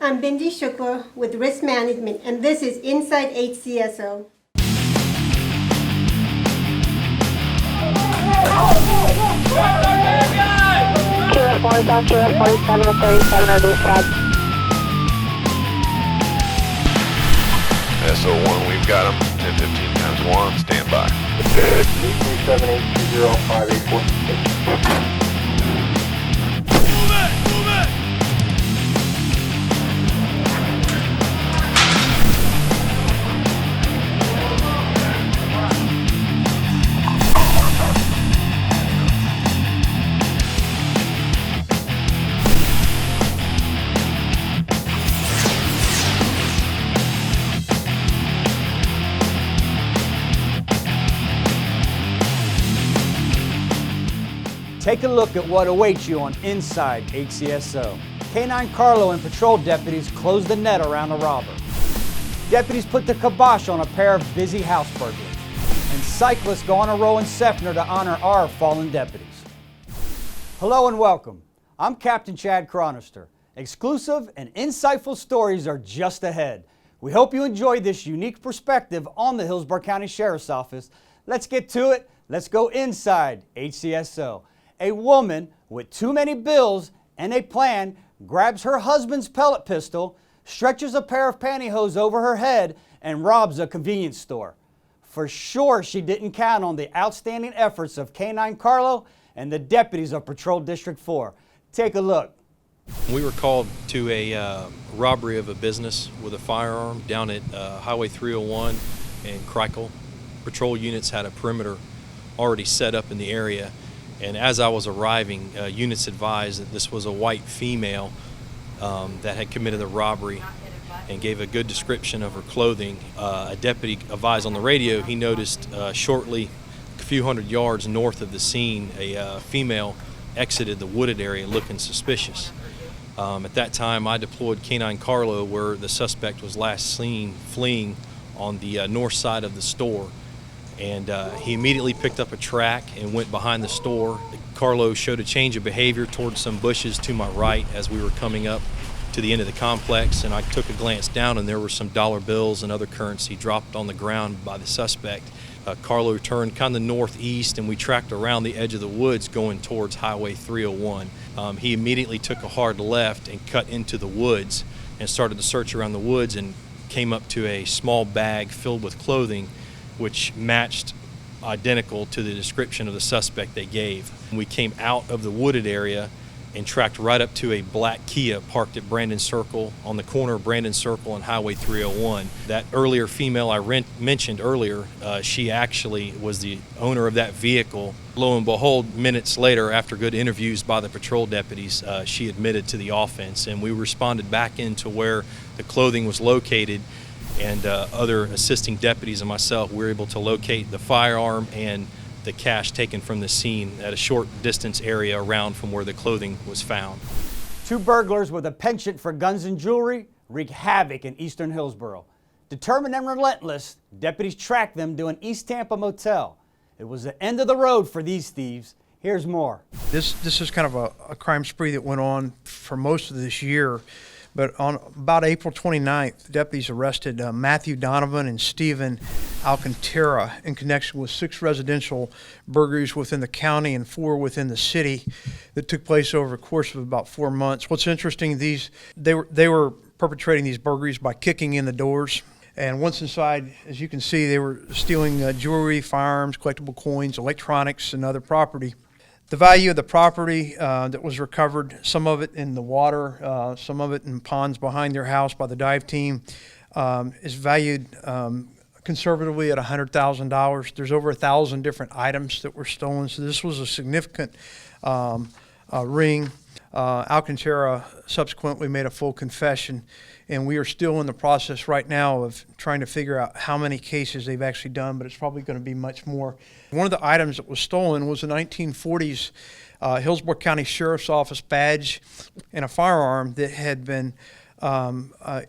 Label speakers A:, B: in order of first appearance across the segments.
A: I'm Bindi Shukla with Risk Management, and this is Inside HCSO.
B: SO1, we've got him. 10-15 times 1, stand by.
C: 378205846.
D: Take a look at what awaits you on Inside HCSO. K-9 Carlo and patrol deputies close the net around a robber. Deputies put the kibosh on a pair of busy house burglars. And cyclists go on a roll in Seffner to honor our fallen deputies. Hello and welcome. I'm Captain Chad Chronister. Exclusive and insightful stories are just ahead. We hope you enjoyed this unique perspective on the Hillsborough County Sheriff's Office. Let's get to it. Let's go inside HCSO. A woman with too many bills and a plan grabs her husband's pellet pistol, stretches a pair of pantyhose over her head, and robs a convenience store. For sure, she didn't count on the outstanding efforts of K-9 Carlo and the deputies of Patrol District 4. Take a look.
E: We were called to a robbery of a business with a firearm down at Highway 301 in Crickle. Patrol units had a perimeter already set up in the area. And as I was arriving, units advised that this was a white female that had committed the robbery and gave a good description of her clothing. A deputy advised on the radio he noticed shortly, a few hundred yards north of the scene, a female exited the wooded area looking suspicious. At that time, I deployed K-9 Carlo where the suspect was last seen fleeing on the north side of the store. And he immediately picked up a track and went behind the store. Carlo showed a change of behavior towards some bushes to my right as we were coming up to the end of the complex, and I took a glance down and there were some dollar bills and other currency dropped on the ground by the suspect. Carlo turned kind of northeast and we tracked around the edge of the woods going towards Highway 301. He immediately took a hard left and cut into the woods and started to search around the woods and came up to a small bag filled with clothing which matched identical to the description of the suspect they gave. We came out of the wooded area and tracked right up to a black Kia parked at Brandon Circle on the corner of Brandon Circle and Highway 301. That earlier female I mentioned earlier, she actually was the owner of that vehicle. Lo and behold, minutes later, after good interviews by the patrol deputies, she admitted to the offense, and we responded back into where the clothing was located. And other assisting deputies and myself were able to locate the firearm and the cash taken from the scene at a short distance area around from where the clothing was found.
D: Two burglars with a penchant for guns and jewelry wreak havoc in eastern Hillsborough. Determined and relentless, deputies tracked them to an East Tampa motel. It was the end of the road for these thieves. Here's more.
F: This is kind of a crime spree that went on for most of this year. But on about April 29th, deputies arrested Matthew Donovan and Stephen Alcantara in connection with 6 residential burglaries within the county and 4 within the city that took place over a course of about 4 months. What's interesting, they were perpetrating these burglaries by kicking in the doors. And once inside, as you can see, they were stealing jewelry, firearms, collectible coins, electronics, and other property. The value of the property that was recovered, some of it in the water, some of it in ponds behind their house by the dive team, is valued conservatively at $100,000. There's over 1,000 different items that were stolen, so this was a significant ring. Alcantara subsequently made a full confession, and we are still in the process right now of trying to figure out how many cases they've actually done, but it's probably going to be much more. One of the items that was stolen was a 1940s Hillsborough County Sheriff's Office badge and a firearm that had been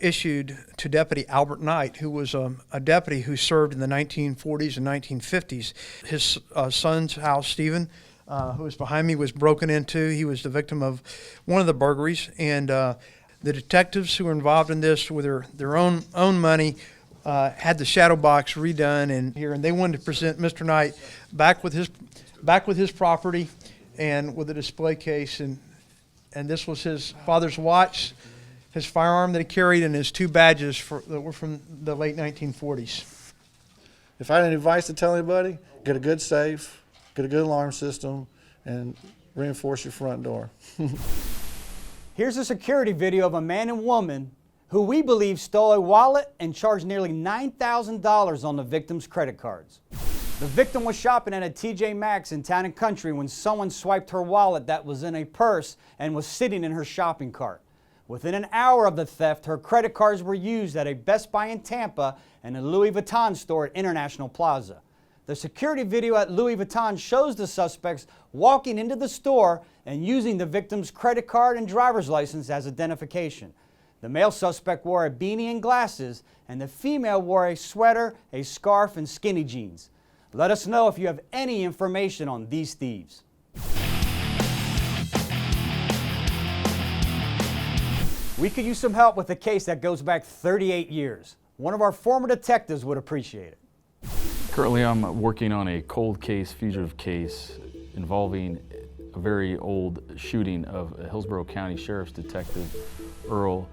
F: issued to Deputy Albert Knight, who was a deputy who served in the 1940s and 1950s. His son's house, Stephen, who was behind me, was broken into. He was the victim of one of the burglaries, and The detectives who were involved in this with their own money had the shadow box redone and they wanted to present Mr. Knight back with his property and with a display case, and this was his father's watch, his firearm that he carried, and his 2 badges that were from the late 1940s.
C: If I had any advice to tell anybody, get a good safe, get a good alarm system, and reinforce your front door.
D: Here's a security video of a man and woman who we believe stole a wallet and charged nearly $9,000 on the victim's credit cards. The victim was shopping at a TJ Maxx in Town and Country when someone swiped her wallet that was in a purse and was sitting in her shopping cart. Within an hour of the theft, her credit cards were used at a Best Buy in Tampa and a Louis Vuitton store at International Plaza. The security video at Louis Vuitton shows the suspects walking into the store and using the victim's credit card and driver's license as identification. The male suspect wore a beanie and glasses, and the female wore a sweater, a scarf, and skinny jeans. Let us know if you have any information on these thieves. We could use some help with a case that goes back 38 years. One of our former detectives would appreciate it.
G: Currently, I'm working on a cold case, fugitive case involving a very old shooting of a Hillsborough County Sheriff's Detective, Earl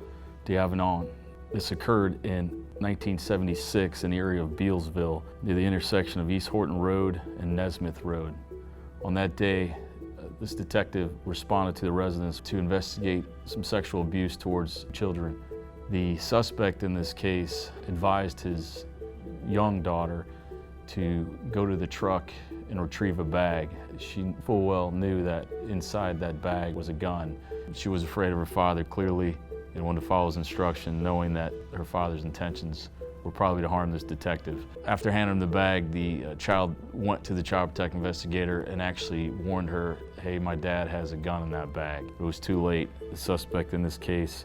G: D'Avenon. This occurred in 1976 in the area of Bealsville, near the intersection of East Horton Road and Nesmith Road. On that day, this detective responded to the residents to investigate some sexual abuse towards children. The suspect in this case advised his young daughter to go to the truck and retrieve a bag. She full well knew that inside that bag was a gun. She was afraid of her father, clearly, and wanted to follow his instruction, knowing that her father's intentions were probably to harm this detective. After handing him the bag, the child went to the child protective investigator and actually warned her, hey, my dad has a gun in that bag. It was too late. The suspect in this case,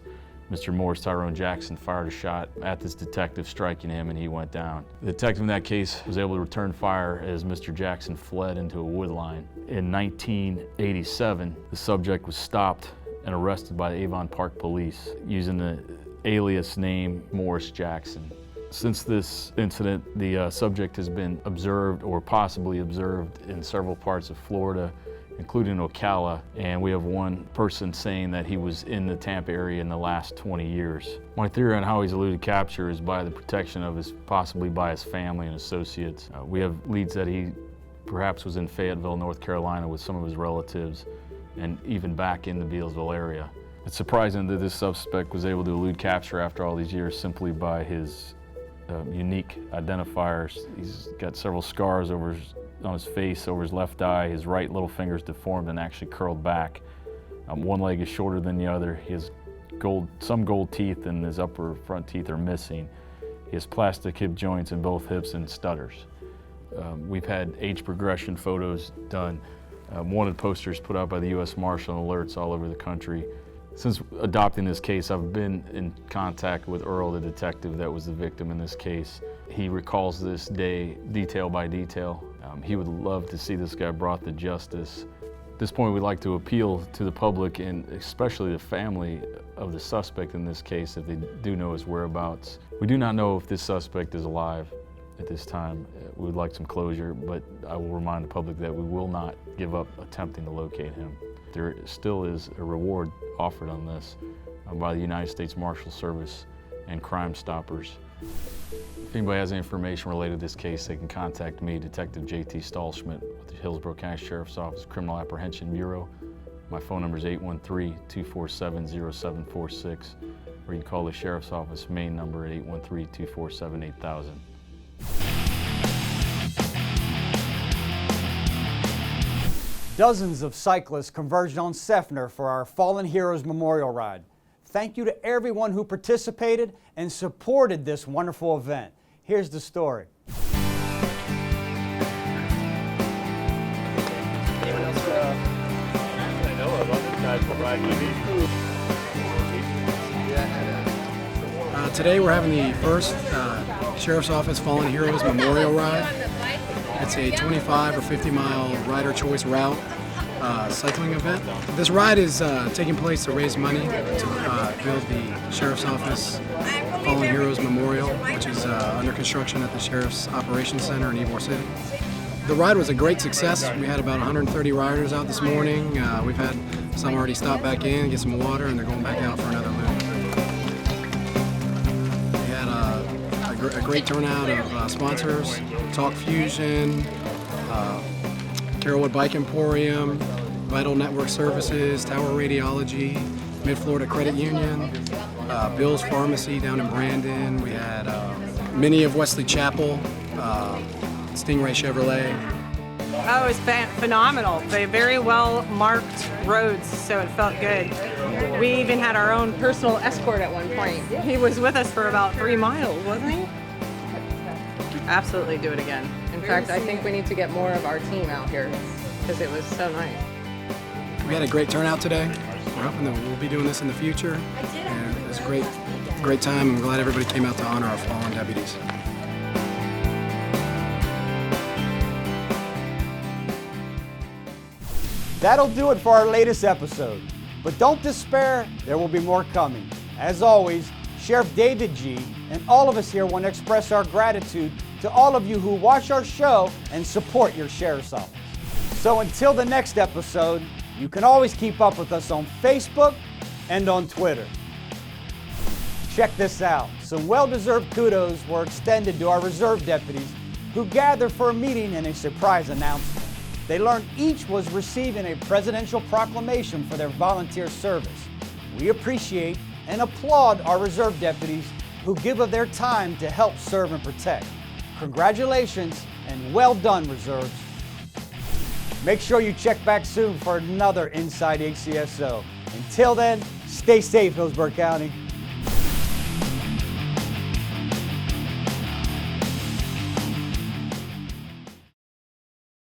G: Mr. Morris Tyrone Jackson, fired a shot at this detective, striking him, and he went down. The detective in that case was able to return fire as Mr. Jackson fled into a wood line. In 1987, the subject was stopped and arrested by the Avon Park Police using the alias name Morris Jackson. Since this incident, the subject has been observed or possibly observed in several parts of Florida, including Ocala, and we have one person saying that he was in the Tampa area in the last 20 years. My theory on how he's eluded capture is by the protection of possibly by his family and associates. We have leads that he perhaps was in Fayetteville, North Carolina with some of his relatives, and even back in the Bealsville area. It's surprising that this suspect was able to elude capture after all these years simply by his unique identifiers. He's got several scars on his face, over his left eye. His right little finger is deformed and actually curled back. One leg is shorter than the other. He has some gold teeth, and his upper front teeth are missing. He has plastic hip joints in both hips and stutters. We've had age progression photos done, wanted posters put out by the U.S. Marshal and alerts all over the country. Since adopting this case, I've been in contact with Earl, the detective that was the victim in this case. He recalls this day detail by detail. He would love to see this guy brought to justice. At this point, we'd like to appeal to the public and especially the family of the suspect in this case if they do know his whereabouts. We do not know if this suspect is alive at this time. We would like some closure, but I will remind the public that we will not give up attempting to locate him. There still is a reward offered on this by the United States Marshal Service and Crime Stoppers. If anybody has any information related to this case, they can contact me, Detective J.T. Stahlschmidt with the Hillsborough County Sheriff's Office Criminal Apprehension Bureau. My phone number is 813-247-0746, or you can call the Sheriff's Office main number at 813-247-8000.
D: Dozens of cyclists converged on Seffner for our Fallen Heroes Memorial Ride. Thank you to everyone who participated and supported this wonderful event. Here's the story.
H: Today we're having the first Sheriff's Office Fallen Heroes Memorial Ride. It's a 25 or 50 mile rider choice route cycling event. This ride is taking place to raise money to build the Sheriff's Office Fallen Heroes Memorial, which is under construction at the Sheriff's Operations Center in Ybor City. The ride was a great success. We had about 130 riders out this morning. We've had some already stop back in, get some water, and they're going back out for another loop. We had a great turnout of sponsors: Talk Fusion, Carrollwood Bike Emporium, Vital Network Services, Tower Radiology, Mid-Florida Credit Union, Bill's Pharmacy down in Brandon. We had Minnie of Wesley Chapel, Stingray Chevrolet.
I: Oh, it was phenomenal. They very well marked roads, so it felt good. We even had our own personal escort at one point. He was with us for about 3 miles, wasn't he? Absolutely do it again. In fact, I think we need to get more of our team out here because it was so nice.
H: We had a great turnout today. We're hoping that we'll be doing this in the future. And it was a great time. I'm glad everybody came out to honor our fallen deputies.
D: That'll do it for our latest episode. But don't despair, there will be more coming. As always, Sheriff David G. and all of us here want to express our gratitude to all of you who watch our show and support your Sheriff's Office. So until the next episode, you can always keep up with us on Facebook and on Twitter. Check this out. Some well-deserved kudos were extended to our reserve deputies who gathered for a meeting and a surprise announcement. They learned each was receiving a presidential proclamation for their volunteer service. We appreciate and applaud our reserve deputies who give of their time to help serve and protect. Congratulations and well done, reserves. Make sure you check back soon for another Inside HCSO. Until then, stay safe, Hillsborough County.